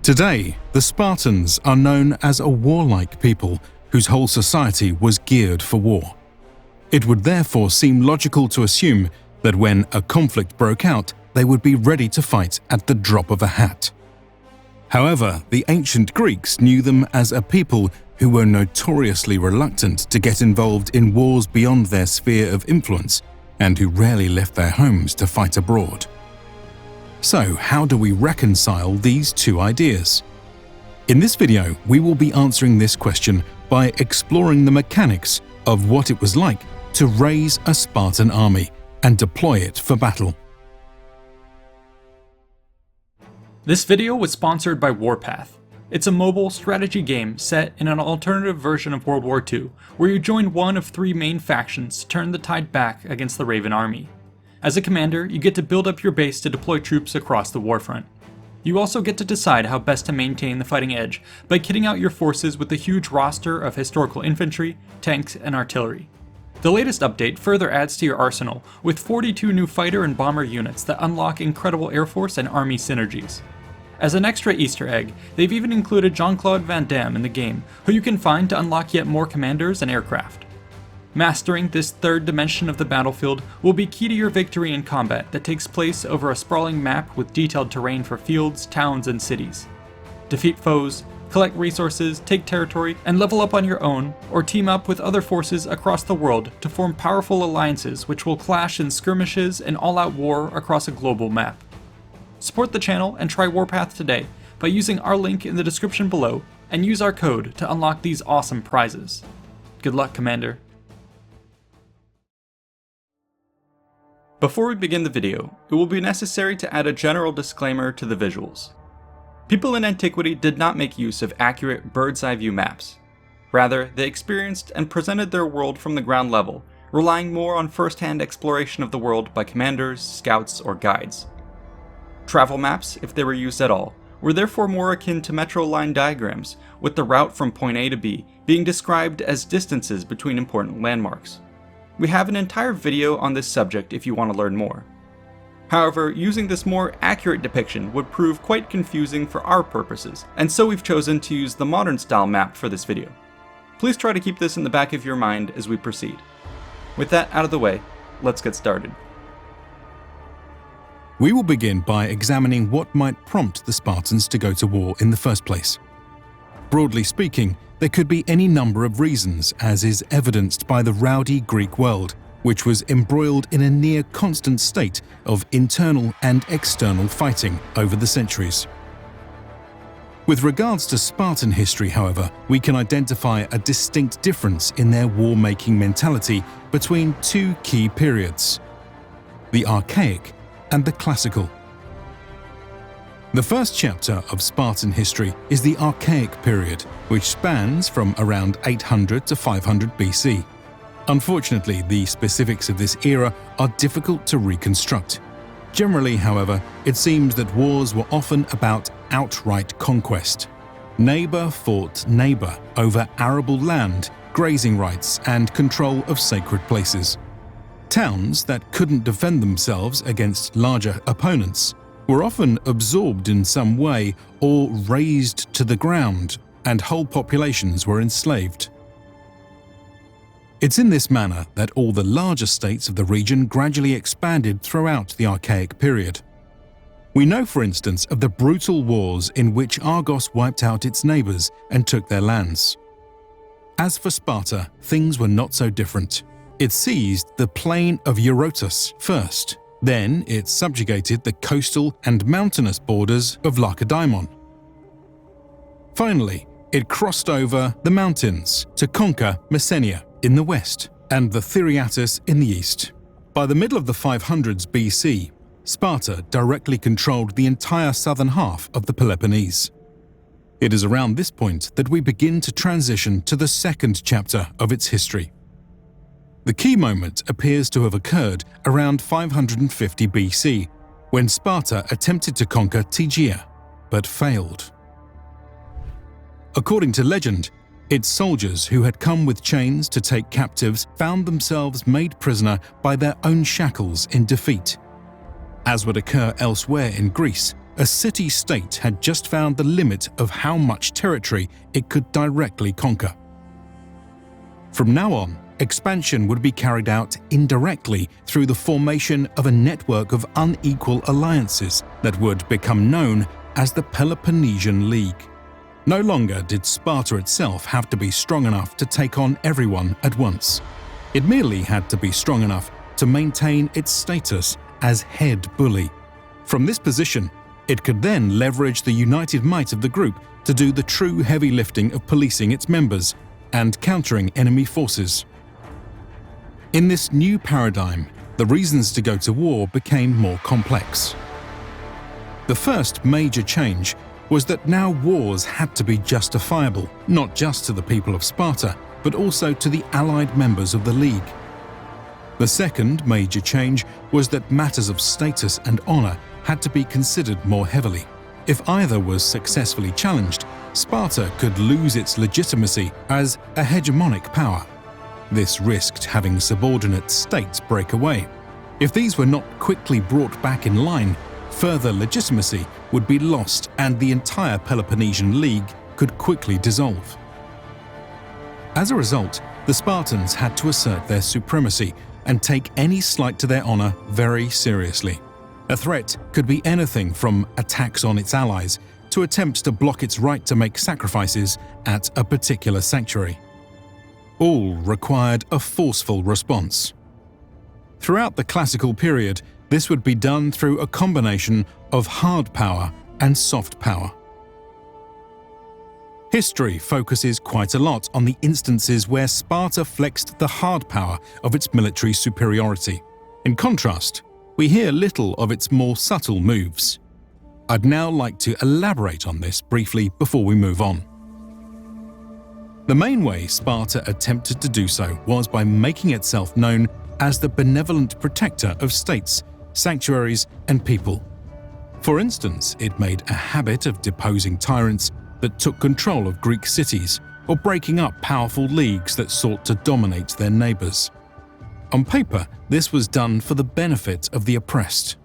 Today, the Spartans are known as a warlike people whose whole society was geared for war. It would therefore seem logical to assume that when a conflict broke out, they would be ready to fight at the drop of a hat. However, the ancient Greeks knew them as a people who were notoriously reluctant to get involved in wars beyond their sphere of influence and who rarely left their homes to fight abroad. So, how do we reconcile these two ideas? In this video, we will be answering this question by exploring the mechanics of what it was like to raise a Spartan army and deploy it for battle. This video was sponsored by Warpath. It's a mobile strategy game set in an alternative version of World War II, where you join one of three main factions to turn the tide back against the Raven Army. As a commander, you get to build up your base to deploy troops across the warfront. You also get to decide how best to maintain the fighting edge by kitting out your forces with a huge roster of historical infantry, tanks, and artillery. The latest update further adds to your arsenal with 42 new fighter and bomber units that unlock incredible Air Force and Army synergies. As an extra Easter egg, they've even included Jean-Claude Van Damme in the game, who you can find to unlock yet more commanders and aircraft. Mastering this third dimension of the battlefield will be key to your victory in combat that takes place over a sprawling map with detailed terrain for fields, towns, and cities. Defeat foes, collect resources, take territory, and level up on your own, or team up with other forces across the world to form powerful alliances which will clash in skirmishes and all-out war across a global map. Support the channel and try Warpath today by using our link in the description below and use our code to unlock these awesome prizes. Good luck, Commander. Before we begin the video, it will be necessary to add a general disclaimer to the visuals. People in antiquity did not make use of accurate bird's-eye view maps. Rather, they experienced and presented their world from the ground level, relying more on first-hand exploration of the world by commanders, scouts, or guides. Travel maps, if they were used at all, were therefore more akin to metro line diagrams, with the route from point A to B being described as distances between important landmarks. We have an entire video on this subject if you want to learn more. However, using this more accurate depiction would prove quite confusing for our purposes, and so we've chosen to use the modern style map for this video. Please try to keep this in the back of your mind as we proceed. With that out of the way, let's get started. We will begin by examining what might prompt the Spartans to go to war in the first place. Broadly speaking, there could be any number of reasons, as is evidenced by the rowdy Greek world, which was embroiled in a near constant state of internal and external fighting over the centuries. With regards to Spartan history, however, we can identify a distinct difference in their war-making mentality between two key periods: the archaic and the classical. The first chapter of Spartan history is the archaic period, which spans from around 800 to 500 BC. Unfortunately, the specifics of this era are difficult to reconstruct. Generally, however, it seems that wars were often about outright conquest. Neighbor fought neighbor over arable land, grazing rights, and control of sacred places. Towns that couldn't defend themselves against larger opponents were often absorbed in some way or razed to the ground, and whole populations were enslaved. It's in this manner that all the larger states of the region gradually expanded throughout the archaic period. We know, for instance, of the brutal wars in which Argos wiped out its neighbors and took their lands. As for Sparta, things were not so different. It seized the plain of Eurotas first, then it subjugated the coastal and mountainous borders of Lacedaemon. Finally, it crossed over the mountains to conquer Messenia in the west and the Thyriatis in the east. By the middle of the 500s BC, Sparta directly controlled the entire southern half of the Peloponnese. It is around this point that we begin to transition to the second chapter of its history. The key moment appears to have occurred around 550 BC, when Sparta attempted to conquer Tegea, but failed. According to legend, its soldiers who had come with chains to take captives found themselves made prisoner by their own shackles in defeat. As would occur elsewhere in Greece, a city-state had just found the limit of how much territory it could directly conquer. From now on, expansion would be carried out indirectly through the formation of a network of unequal alliances that would become known as the Peloponnesian League. No longer did Sparta itself have to be strong enough to take on everyone at once. It merely had to be strong enough to maintain its status as head bully. From this position, it could then leverage the united might of the group to do the true heavy lifting of policing its members and countering enemy forces. In this new paradigm, the reasons to go to war became more complex. The first major change was that now wars had to be justifiable, not just to the people of Sparta, but also to the allied members of the League. The second major change was that matters of status and honor had to be considered more heavily. If either was successfully challenged, Sparta could lose its legitimacy as a hegemonic power. This risked having subordinate states break away. If these were not quickly brought back in line, further legitimacy would be lost and the entire Peloponnesian League could quickly dissolve. As a result, the Spartans had to assert their supremacy and take any slight to their honor very seriously. A threat could be anything from attacks on its allies to attempts to block its right to make sacrifices at a particular sanctuary. All required a forceful response. Throughout the classical period, this would be done through a combination of hard power and soft power. History focuses quite a lot on the instances where Sparta flexed the hard power of its military superiority. In contrast, we hear little of its more subtle moves. I'd now like to elaborate on this briefly before we move on. The main way Sparta attempted to do so was by making itself known as the benevolent protector of states, sanctuaries, and people. For instance, it made a habit of deposing tyrants that took control of Greek cities or breaking up powerful leagues that sought to dominate their neighbors. On paper, this was done for the benefit of the oppressed.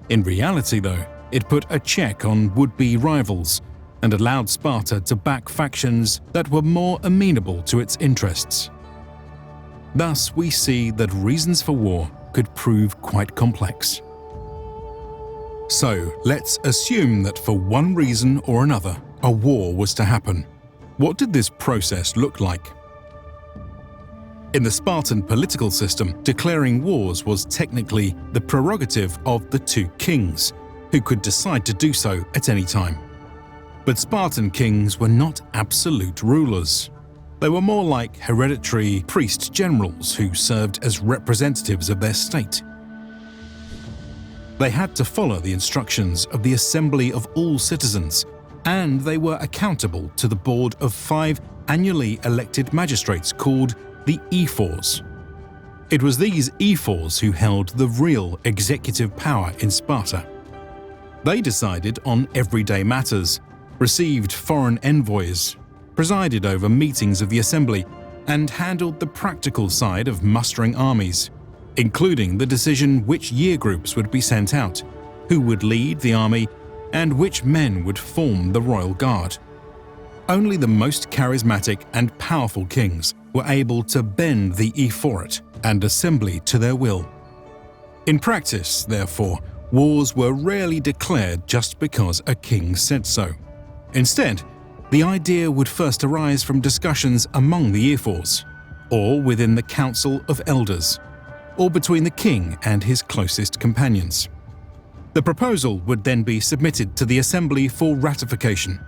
In reality, though, it put a check on would-be rivals and allowed Sparta to back factions that were more amenable to its interests. Thus, we see that reasons for war could prove quite complex. So, let's assume that for one reason or another, a war was to happen. What did this process look like? In the Spartan political system, declaring wars was technically the prerogative of the two kings, who could decide to do so at any time. But Spartan kings were not absolute rulers. They were more like hereditary priest generals who served as representatives of their state. They had to follow the instructions of the assembly of all citizens, and they were accountable to the board of 5 annually elected magistrates called the ephors. It was these ephors who held the real executive power in Sparta. They decided on everyday matters, received foreign envoys, presided over meetings of the assembly, and handled the practical side of mustering armies, including the decision which year groups would be sent out, who would lead the army, and which men would form the Royal Guard. Only the most charismatic and powerful kings were able to bend the ephorate and assembly to their will. In practice, therefore, wars were rarely declared just because a king said so. Instead, the idea would first arise from discussions among the ephors, or within the council of elders, or between the king and his closest companions. The proposal would then be submitted to the assembly for ratification.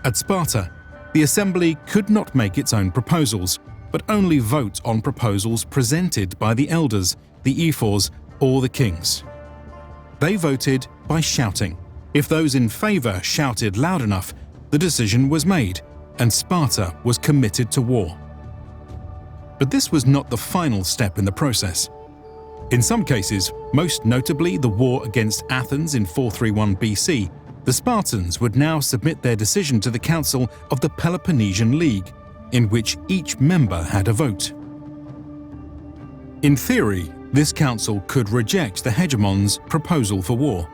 At Sparta, the assembly could not make its own proposals, but only vote on proposals presented by the elders, the ephors, or the kings. They voted by shouting. If those in favor shouted loud enough, the decision was made, and Sparta was committed to war. But this was not the final step in the process. In some cases, most notably the war against Athens in 431 BC, the Spartans would now submit their decision to the Council of the Peloponnesian League, in which each member had a vote. In theory, this council could reject the hegemon's proposal for war.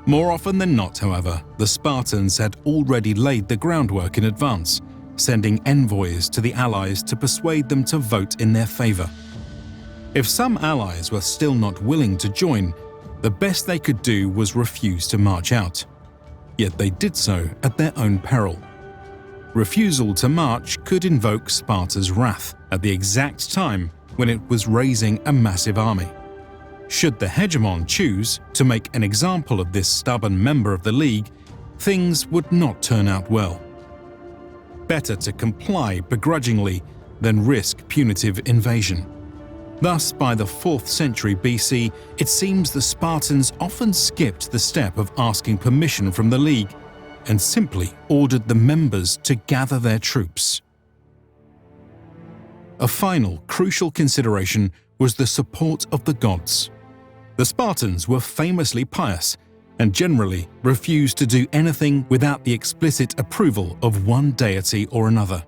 More often than not, however, the Spartans had already laid the groundwork in advance, sending envoys to the allies to persuade them to vote in their favor. If some allies were still not willing to join, the best they could do was refuse to march out. Yet they did so at their own peril. Refusal to march could invoke Sparta's wrath at the exact time when it was raising a massive army. Should the hegemon choose to make an example of this stubborn member of the League, things would not turn out well. Better to comply begrudgingly than risk punitive invasion. Thus, by the 4th century BC, it seems the Spartans often skipped the step of asking permission from the League and simply ordered the members to gather their troops. A final crucial consideration was the support of the gods. The Spartans were famously pious and generally refused to do anything without the explicit approval of one deity or another.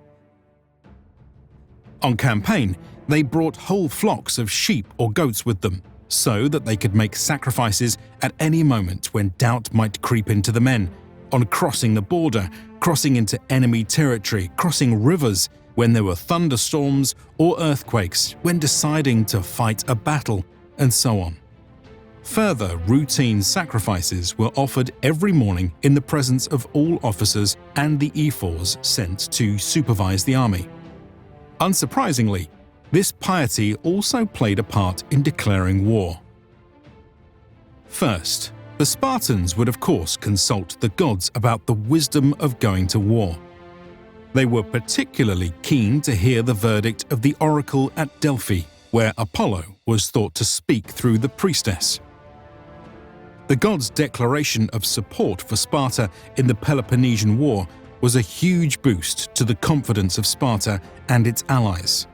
On campaign, they brought whole flocks of sheep or goats with them, so that they could make sacrifices at any moment when doubt might creep into the men, on crossing the border, crossing into enemy territory, crossing rivers, when there were thunderstorms or earthquakes, when deciding to fight a battle, and so on. Further routine sacrifices were offered every morning in the presence of all officers and the ephors sent to supervise the army. Unsurprisingly, this piety also played a part in declaring war. First, the Spartans would of course consult the gods about the wisdom of going to war. They were particularly keen to hear the verdict of the oracle at Delphi, where Apollo was thought to speak through the priestess. The gods' declaration of support for Sparta in the Peloponnesian War was a huge boost to the confidence of Sparta and its allies.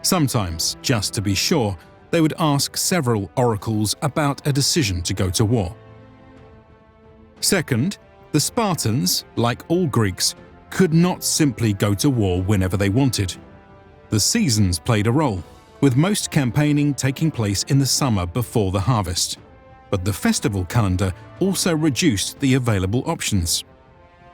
Sometimes, just to be sure, they would ask several oracles about a decision to go to war. Second, the Spartans, like all Greeks, could not simply go to war whenever they wanted. The seasons played a role, with most campaigning taking place in the summer before the harvest. But the festival calendar also reduced the available options.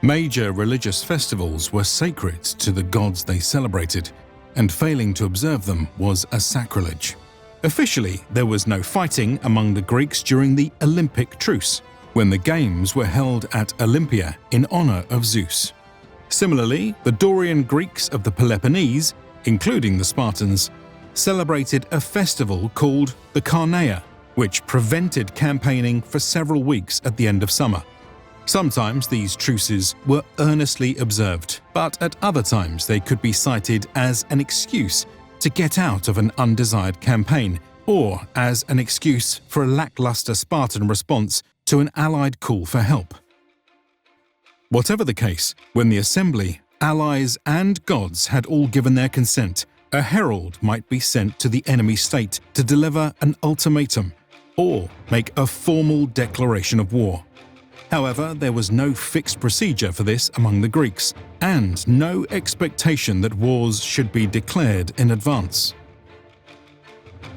Major religious festivals were sacred to the gods they celebrated, and failing to observe them was a sacrilege. Officially, there was no fighting among the Greeks during the Olympic truce, when the games were held at Olympia in honor of Zeus. Similarly, the Dorian Greeks of the Peloponnese, including the Spartans, celebrated a festival called the Carneia, which prevented campaigning for several weeks at the end of summer. Sometimes these truces were earnestly observed, but at other times they could be cited as an excuse to get out of an undesired campaign, or as an excuse for a lackluster Spartan response to an allied call for help. Whatever the case, when the assembly, allies, and gods had all given their consent, a herald might be sent to the enemy state to deliver an ultimatum or make a formal declaration of war. However, there was no fixed procedure for this among the Greeks, and no expectation that wars should be declared in advance.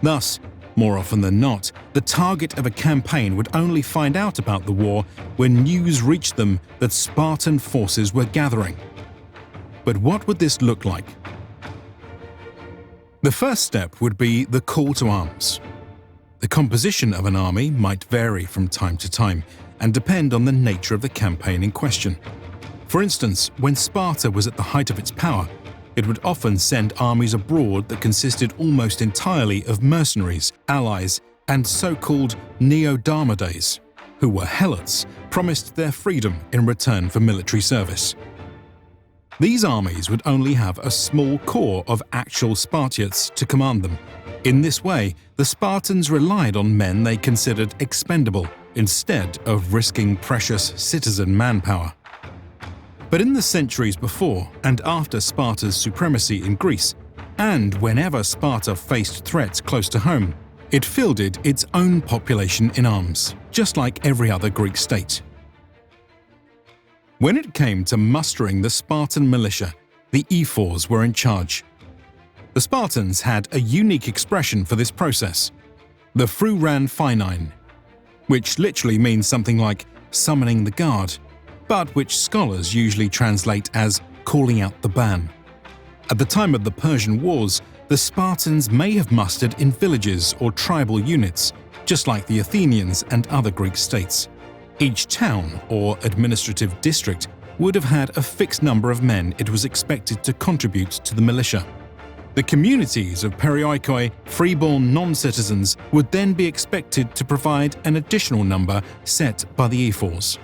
Thus, more often than not, the target of a campaign would only find out about the war when news reached them that Spartan forces were gathering. But what would this look like? The first step would be the call to arms. The composition of an army might vary from time to time and depend on the nature of the campaign in question. For instance, when Sparta was at the height of its power, it would often send armies abroad that consisted almost entirely of mercenaries, allies, and so-called Neodarmades, who were helots promised their freedom in return for military service. These armies would only have a small core of actual Spartiates to command them. In this way, the Spartans relied on men they considered expendable instead of risking precious citizen manpower. But in the centuries before and after Sparta's supremacy in Greece, and whenever Sparta faced threats close to home, it fielded its own population in arms, just like every other Greek state. When it came to mustering the Spartan militia, the ephors were in charge. The Spartans had a unique expression for this process, the Fruran Finine. which literally means something like summoning the guard, but which scholars usually translate as calling out the ban. At the time of the Persian Wars, the Spartans may have mustered in villages or tribal units, just like the Athenians and other Greek states. Each town or administrative district would have had a fixed number of men it was expected to contribute to the militia. The communities of perioikoi, freeborn non-citizens, would then be expected to provide an additional number set by the ephors.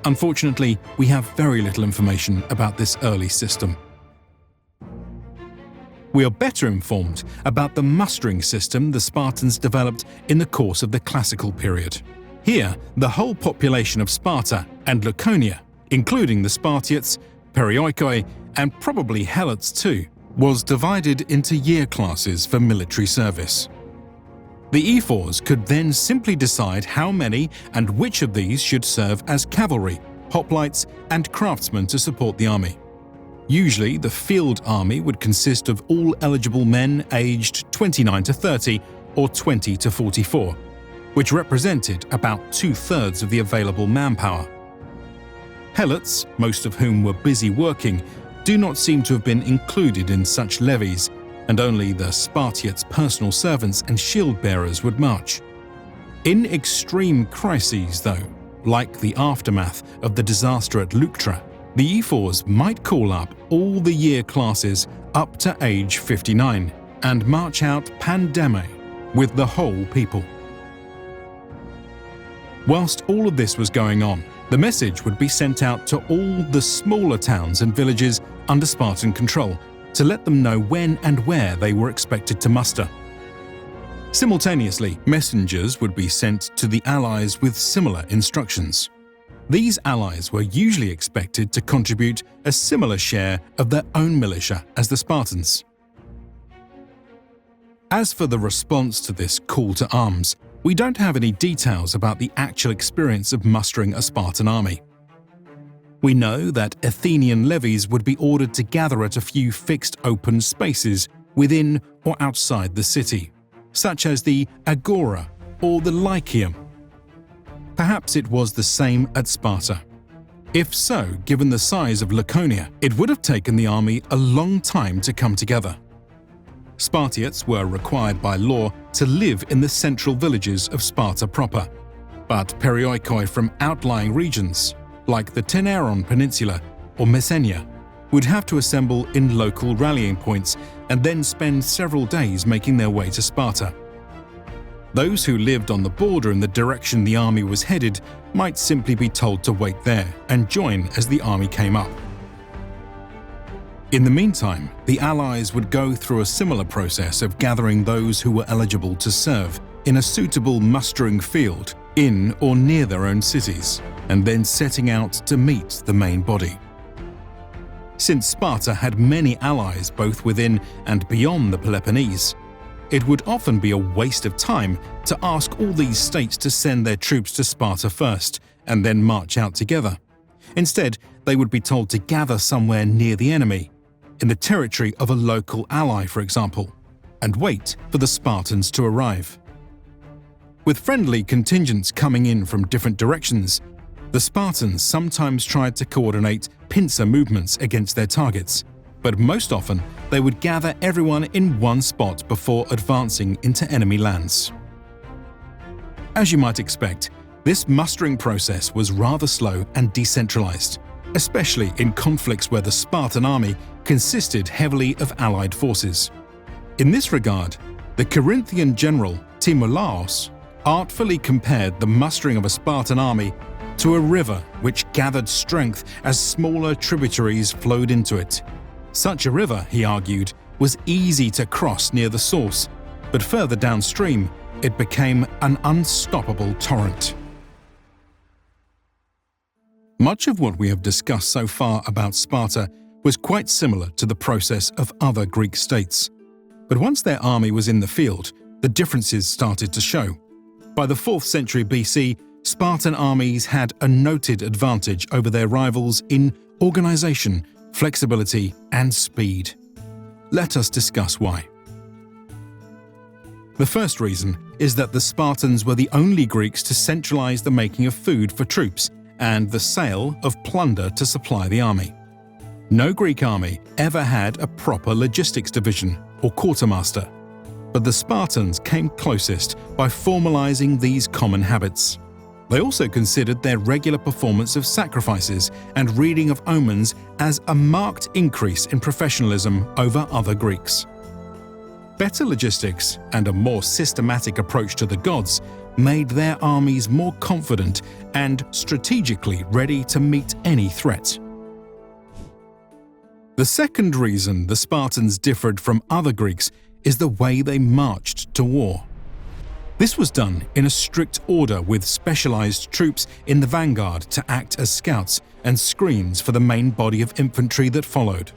Unfortunately, we have very little information about this early system. We are better informed about the mustering system the Spartans developed in the course of the classical period. Here, the whole population of Sparta and Laconia, including the Spartiates, perioikoi, and probably Helots too, was divided into year classes for military service. The ephors could then simply decide how many and which of these should serve as cavalry, hoplites, and craftsmen to support the army. Usually, the field army would consist of all eligible men aged 29 to 30 or 20 to 44, which represented about 2/3 of the available manpower. Helots, most of whom were busy working, do not seem to have been included in such levies, and only the Spartiates' personal servants and shield-bearers would march. In extreme crises, though, like the aftermath of the disaster at Leuctra, the ephors might call up all the year classes up to age 59 and march out pandeme with the whole people. Whilst all of this was going on, the message would be sent out to all the smaller towns and villages under Spartan control to let them know when and where they were expected to muster. Simultaneously, messengers would be sent to the allies with similar instructions. These allies were usually expected to contribute a similar share of their own militia as the Spartans. As for the response to this call to arms, we don't have any details about the actual experience of mustering a Spartan army. We know that Athenian levies would be ordered to gather at a few fixed open spaces within or outside the city, such as the Agora or the Lyceum. Perhaps it was the same at Sparta. If so, given the size of Laconia, it would have taken the army a long time to come together. Spartiates were required by law to live in the central villages of Sparta proper, but perioikoi from outlying regions, like the Tainaron Peninsula or Messenia, would have to assemble in local rallying points and then spend several days making their way to Sparta. Those who lived on the border in the direction the army was headed might simply be told to wait there and join as the army came up. In the meantime, the Allies would go through a similar process of gathering those who were eligible to serve in a suitable mustering field in or near their own cities, and then setting out to meet the main body. Since Sparta had many allies both within and beyond the Peloponnese, it would often be a waste of time to ask all these states to send their troops to Sparta first and then march out together. Instead, they would be told to gather somewhere near the enemy, in the territory of a local ally, for example, and wait for the Spartans to arrive. With friendly contingents coming in from different directions, the Spartans sometimes tried to coordinate pincer movements against their targets, but most often they would gather everyone in one spot before advancing into enemy lands. As you might expect, this mustering process was rather slow and decentralized, especially in conflicts where the Spartan army consisted heavily of allied forces. In this regard, the Corinthian general Timolaos artfully compared the mustering of a Spartan army to a river which gathered strength as smaller tributaries flowed into it. Such a river, he argued, was easy to cross near the source, but further downstream, it became an unstoppable torrent. Much of what we have discussed so far about Sparta was quite similar to the process of other Greek states. But once their army was in the field, the differences started to show. By the 4th century BC, Spartan armies had a noted advantage over their rivals in organization, flexibility, and speed. Let us discuss why. The first reason is that the Spartans were the only Greeks to centralize the making of food for troops and the sale of plunder to supply the army. No Greek army ever had a proper logistics division or quartermaster, but the Spartans came closest by formalizing these common habits. They also considered their regular performance of sacrifices and reading of omens as a marked increase in professionalism over other Greeks. Better logistics and a more systematic approach to the gods made their armies more confident and strategically ready to meet any threat. The second reason the Spartans differed from other Greeks is the way they marched to war. This was done in a strict order with specialized troops in the vanguard to act as scouts and screens for the main body of infantry that followed.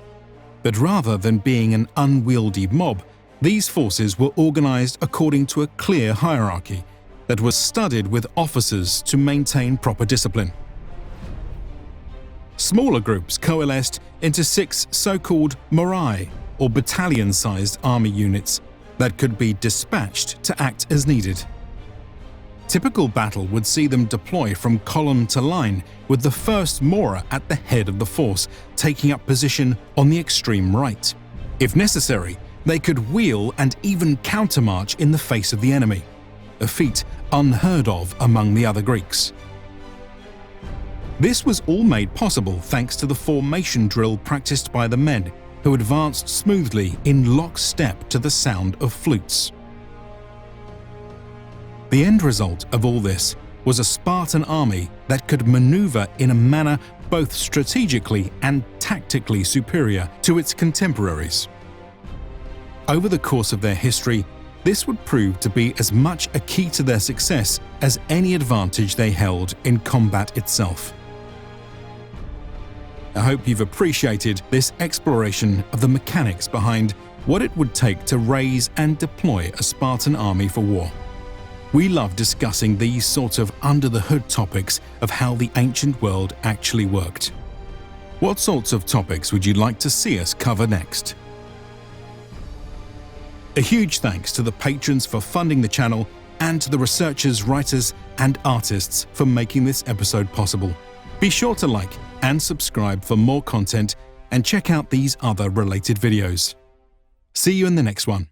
But rather than being an unwieldy mob, these forces were organized according to a clear hierarchy that was studied with officers to maintain proper discipline. Smaller groups coalesced into 6 so-called morai, or battalion-sized army units, that could be dispatched to act as needed. Typical battle would see them deploy from column to line, with the first mora at the head of the force, taking up position on the extreme right. If necessary, they could wheel and even countermarch in the face of the enemy, a feat unheard of among the other Greeks. This was all made possible thanks to the formation drill practiced by the men, who advanced smoothly in lockstep to the sound of flutes. The end result of all this was a Spartan army that could maneuver in a manner both strategically and tactically superior to its contemporaries. Over the course of their history, this would prove to be as much a key to their success as any advantage they held in combat itself. I hope you've appreciated this exploration of the mechanics behind what it would take to raise and deploy a Spartan army for war. We love discussing these sorts of under-the-hood topics of how the ancient world actually worked. What sorts of topics would you like to see us cover next? A huge thanks to the patrons for funding the channel and to the researchers, writers, and artists for making this episode possible. Be sure to like and subscribe for more content and check out these other related videos. See you in the next one.